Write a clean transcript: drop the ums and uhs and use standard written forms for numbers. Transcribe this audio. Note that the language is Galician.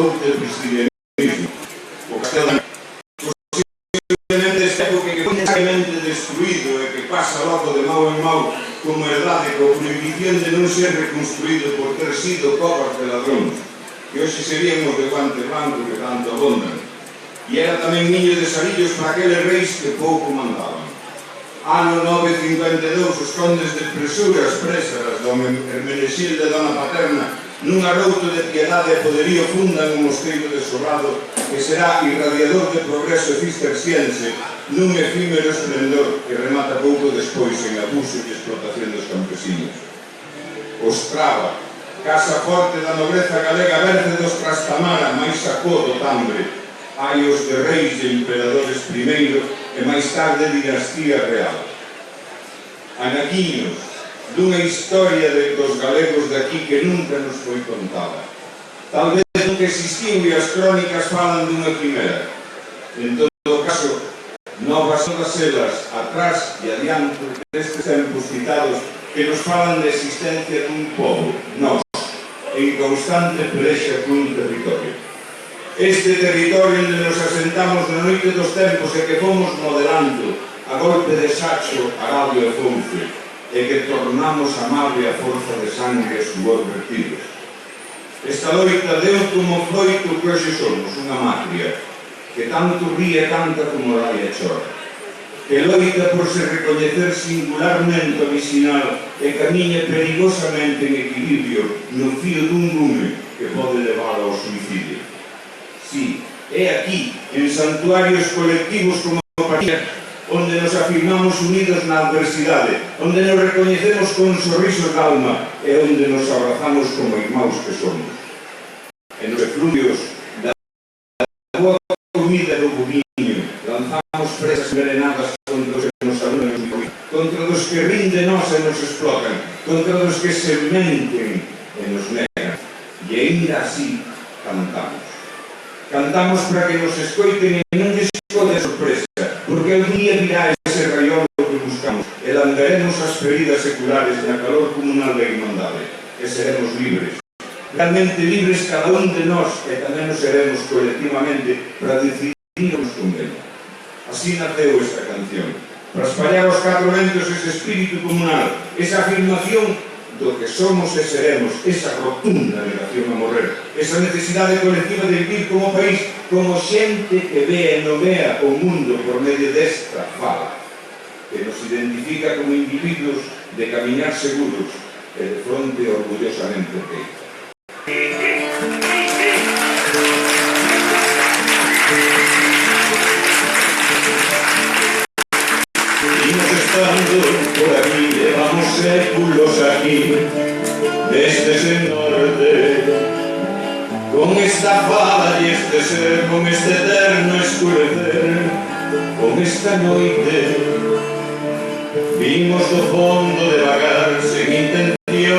del cristianismo. O Castelo posiblemente esta época que foi totalmente destruído e que pasa logo de mau en mau como herdade coa prohibición de non ser reconstruído por ter sido covas de ladróns, que hoxe seríamos de guante blanco que tanto abondan. E era tamén niño de sarillos para aqueles reis que pouco mandaban. Ano 952, os condes de Presuras, Présaras, do Hermenexil de Dona Paterna, nun arrouto de piedade e poderío fundan un mosteiro desolado que será irradiador de progreso cisterciense nun efímero esplendor que remata pouco despois en abuso e explotación dos campesinos. Ostrava, casa forte da nobreza galega verde dos Trastamara, máis sacó do Tambre, aios de reis e emperadores primeiro e máis tarde dinastía real. Anaquiños, dunha historia dos galegos de aquí que nunca nos foi contada. Tal vez nunca existiu e as crónicas falan dunha quimera. En todo caso, novas todas elas, atrás e adiante destes tempos citados que nos falan da existencia dun pobo, nós, en constante pelexa cun territorio. Este territorio onde nos asentamos na noite dos tempos e que fomos modelando a golpe de sacho, arabio e fonce, e que tornamos amable a forza de sangre e suor vertidos. Esta loita deu como froito que hoxe somos, unha matria, que tanto ríe canta como raia chora, que loita por se recoñecer singularmente o vicinal e camiña perigosamente en equilibrio no fío dun lume que pode levar ao suicidio. Sí, é aquí, en santuarios colectivos como a partida, onde nos afirmamos unidos na adversidade, onde nos recoñecemos con sorrisos de alma e onde nos abrazamos como irmãos que somos. En os efluvios da boa comida do boviño lanzamos presas envenenadas contra os que nos saludan contra os que rin de nós e nos explotan, contra os que se menten e nos negan. E ainda así cantamos. Cantamos para que nos escoiten e non lles escoite sorpresa, porque un día virá ese raiolo que buscamos e landaremos as feridas seculares na calor comunal da irmandade e seremos libres. Realmente libres cada un de nós e tamén nos seremos colectivamente para decidir o que nos convén. Así naceu esta canción, para espallar aos catro ventos ese espírito comunal, esa afirmación do que somos e seremos, esa rotunda negación a morrer, esa necesidade colectiva de vivir como país, como xente que ve e novea o mundo por medio desta fala, que nos identifica como individuos de camiñar seguros e de fronte orgullosamente peito. Imos estando por aquí, levamos séculos aquí, desde ese norte, con esta fala y este ser, con este eterno escurecer, con esta noite, vimos do fondo de vagar,